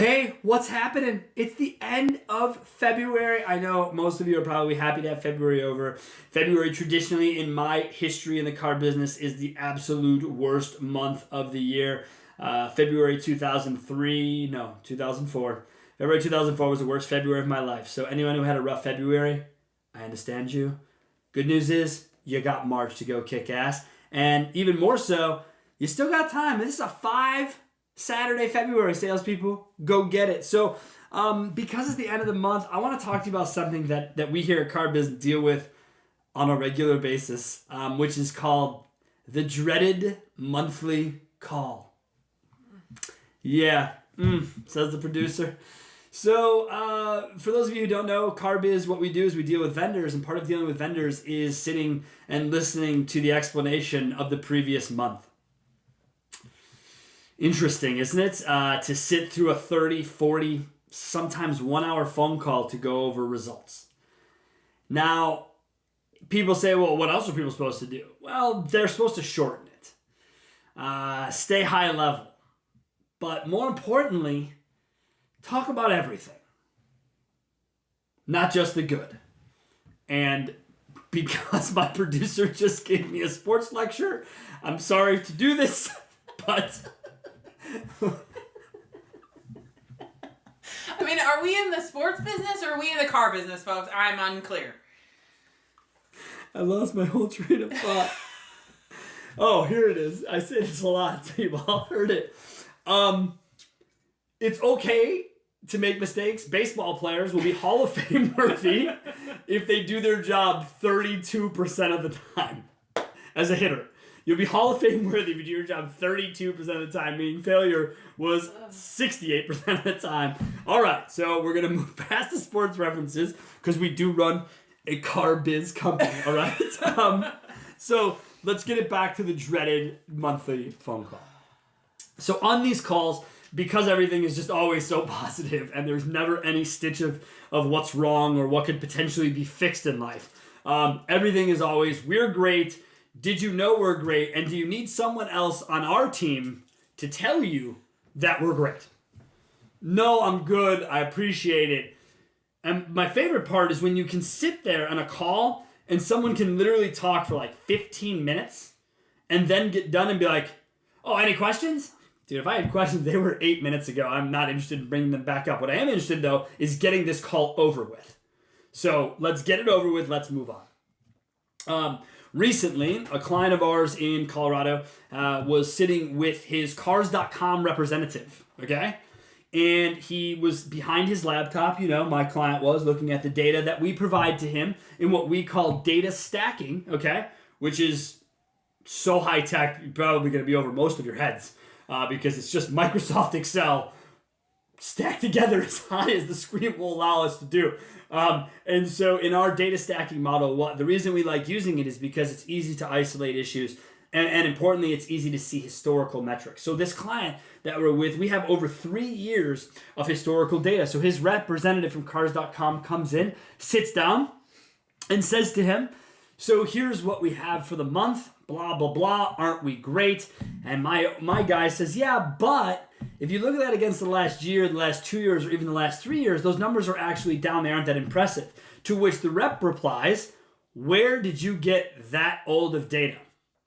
Hey, what's happening? It's the end of February. I know most of you are probably happy to have February over. February, traditionally in my history in the car business, is the absolute worst month of the year. February 2004. February 2004 was the worst February of my life. So anyone who had a rough February, I understand you. Good news is you got March to go kick ass. And even more so, you still got time. This is a 5 Saturday, February, salespeople. Go get it. So because it's the end of the month, I want to talk to you about something that we here at CarBiz deal with on a regular basis, which is called the dreaded monthly call. Yeah, says the producer. So for those of you who don't know, CarBiz, what we do is we deal with vendors, and part of dealing with vendors is sitting and listening to the explanation of the previous month. Interesting, isn't it? To sit through a 30, 40, sometimes 1 hour phone call to go over results. Now, people say, well, what else are people supposed to do? Well, they're supposed to shorten it. Stay high level. But more importantly, talk about everything. Not just the good. And because my producer just gave me a sports lecture, I'm sorry to do this, but... I mean, are we in the sports business or are we in the car business, folks? I'm unclear. I lost my whole train of thought. Oh, here it is. I said it's a lot, so you've all heard it. It's okay to make mistakes. Baseball players will be Hall of Fame worthy if they do their job 32% of the time as a hitter. You'll be Hall of Fame worthy if you do your job 32% of the time, meaning failure was 68% of the time. All right, so we're going to move past the sports references because we do run a car biz company, all right? So let's get it back to the dreaded monthly phone call. So on these calls, because everything is just always so positive and there's never any stitch of what's wrong or what could potentially be fixed in life, everything is always, we're great. Did you know we're great? And do you need someone else on our team to tell you that we're great? No, I'm good. I appreciate it. And my favorite part is when you can sit there on a call and someone can literally talk for like 15 minutes and then get done and be like, oh, any questions? Dude, if I had questions, they were 8 minutes ago. I'm not interested in bringing them back up. What I am interested in, though, is getting this call over with. So let's get it over with. Let's move on. Recently, a client of ours in Colorado was sitting with his Cars.com representative, okay? And he was behind his laptop, my client was, looking at the data that we provide to him in what we call data stacking, okay? Which is so high-tech, you're probably going to be over most of your heads because it's just Microsoft Excel stacked together as high as the screen will allow us to do. And so in our data stacking model, the reason we like using it is because it's easy to isolate issues and importantly, it's easy to see historical metrics. So this client that we're with, we have over 3 years of historical data. So his representative from Cars.com comes in, sits down, and says to him, so here's what we have for the month, blah, blah, blah, aren't we great? And my guy says, yeah, but if you look at that against the last year, the last 2 years, or even the last 3 years, those numbers are actually down. They aren't that impressive. To which the rep replies, where did you get that old of data?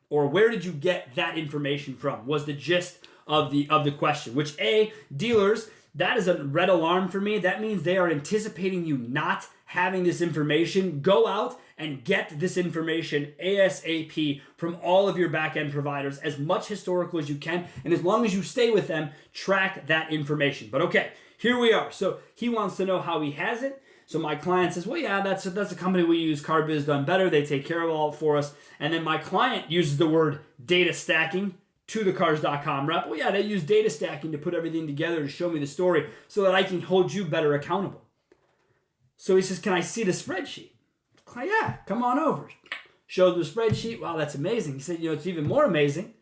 Or where did you get that information from? Was the gist of the question. Which dealers, that is a red alarm for me. That means they are anticipating you not having this information. Go out and get this information ASAP from all of your back-end providers, as much historical as you can, and as long as you stay with them, track that information. But okay, here we are. So he wants to know how he has it. So my client says, well, yeah, that's a company we use, CarBiz done better. They take care of all for us. And then my client uses the word data stacking to the Cars.com rep. Well, yeah, they use data stacking to put everything together to show me the story so that I can hold you better accountable. So he says, can I see the spreadsheet? Yeah, come on over. Showed the spreadsheet. Wow, that's amazing. He said, it's even more amazing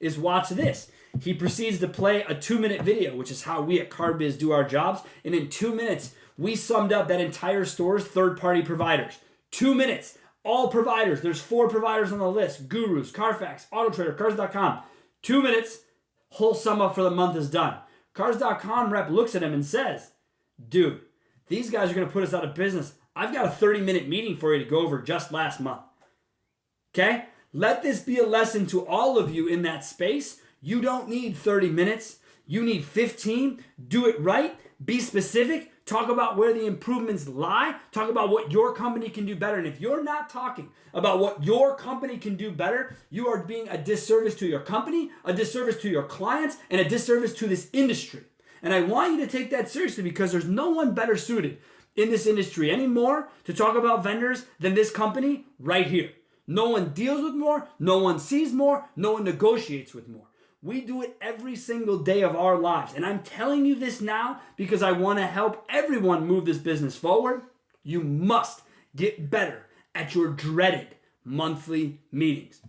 is watch this. He proceeds to play a 2-minute video, which is how we at CarBiz do our jobs. And in 2 minutes, we summed up that entire store's third-party providers. 2 minutes. All providers. There's 4 providers on the list. Gurus, Carfax, AutoTrader, Cars.com. 2 minutes. Whole sum up for the month is done. Cars.com rep looks at him and says, dude, these guys are going to put us out of business. I've got a 30-minute meeting for you to go over just last month. Okay? Let this be a lesson to all of you in that space. You don't need 30 minutes. You need 15. Do it right. Be specific. Talk about where the improvements lie. Talk about what your company can do better. And if you're not talking about what your company can do better, you are being a disservice to your company, a disservice to your clients, and a disservice to this industry. And I want you to take that seriously because there's no one better suited in this industry anymore to talk about vendors than this company right here. No one deals with more, no one sees more, no one negotiates with more. We do it every single day of our lives. And I'm telling you this now because I want to help everyone move this business forward. You must get better at your dreaded monthly meetings.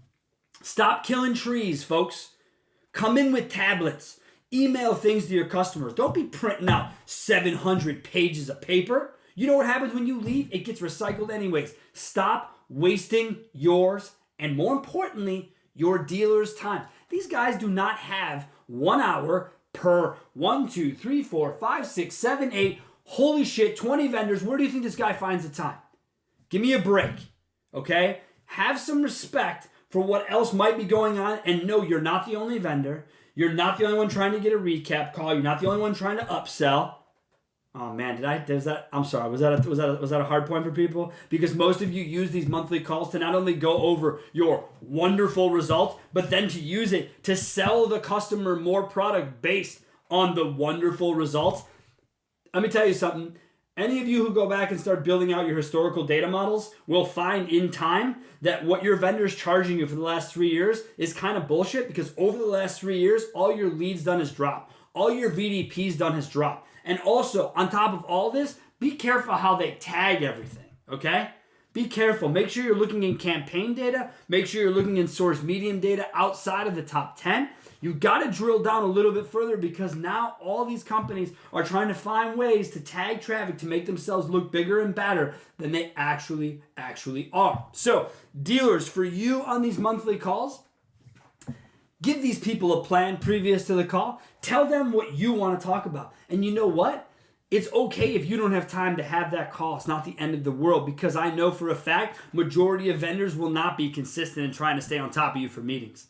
Stop killing trees, folks. Come in with tablets. Email things to your customers. Don't be printing out 700 pages of paper. You know what happens when you leave? It gets recycled anyways. Stop wasting yours and, more importantly, your dealer's time. These guys do not have 1 hour per 1, 2, 3, 4, 5, 6, 7, 8. Holy shit, 20 vendors. Where do you think this guy finds the time? Give me a break, okay? Have some respect for what else might be going on, and know you're not the only vendor. You're not the only one trying to get a recap call. You're not the only one trying to upsell. Oh man, I'm sorry. Was that a hard point for people? Because most of you use these monthly calls to not only go over your wonderful results, but then to use it to sell the customer more product based on the wonderful results. Let me tell you something. Any of you who go back and start building out your historical data models will find in time that what your vendor's charging you for the last 3 years is kind of bullshit, because over the last 3 years, all your leads done is drop. All your VDPs done has dropped. And also, on top of all this, be careful how they tag everything, okay? Be careful. Make sure you're looking in campaign data. Make sure you're looking in source medium data outside of the top 10. You got to drill down a little bit further, because now all these companies are trying to find ways to tag traffic to make themselves look bigger and better than they actually are. So, dealers, for you on these monthly calls, give these people a plan previous to the call. Tell them what you want to talk about. And you know what? It's okay if you don't have time to have that call. It's not the end of the world, because I know for a fact majority of vendors will not be consistent in trying to stay on top of you for meetings.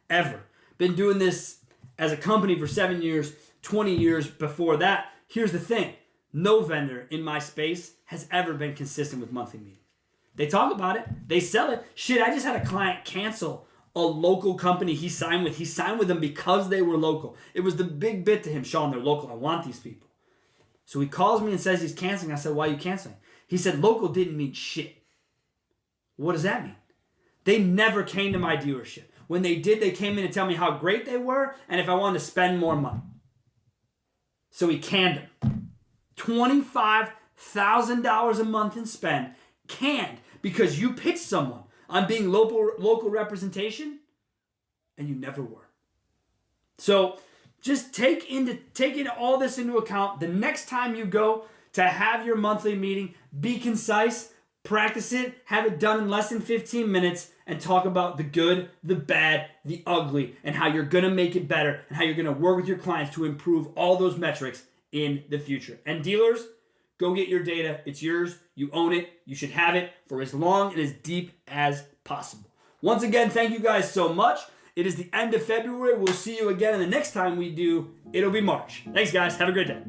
Ever. Been doing this as a company for 7 years, 20 years before that. Here's the thing. No vendor in my space has ever been consistent with monthly meetings. They talk about it. They sell it. Shit, I just had a client cancel a local company he signed with. He signed with them because they were local. It was the big bit to him. Sean, they're local. I want these people. So he calls me and says he's canceling. I said, why are you canceling? He said, local didn't mean shit. What does that mean? They never came to my dealership. When they did, they came in to tell me how great they were and if I wanted to spend more money. So he canned them. $25,000 a month in spend, canned, because you pitched someone on being local representation, and you never were. So just take all this into account. The next time you go to have your monthly meeting, be concise, practice it, have it done in less than 15 minutes, and talk about the good, the bad, the ugly, and how you're going to make it better, and how you're going to work with your clients to improve all those metrics in the future. And dealers, go get your data. It's yours. You own it. You should have it for as long and as deep as possible. Once again, thank you guys so much. It is the end of February. We'll see you again, and the next time we do, it'll be March. Thanks, guys. Have a great day.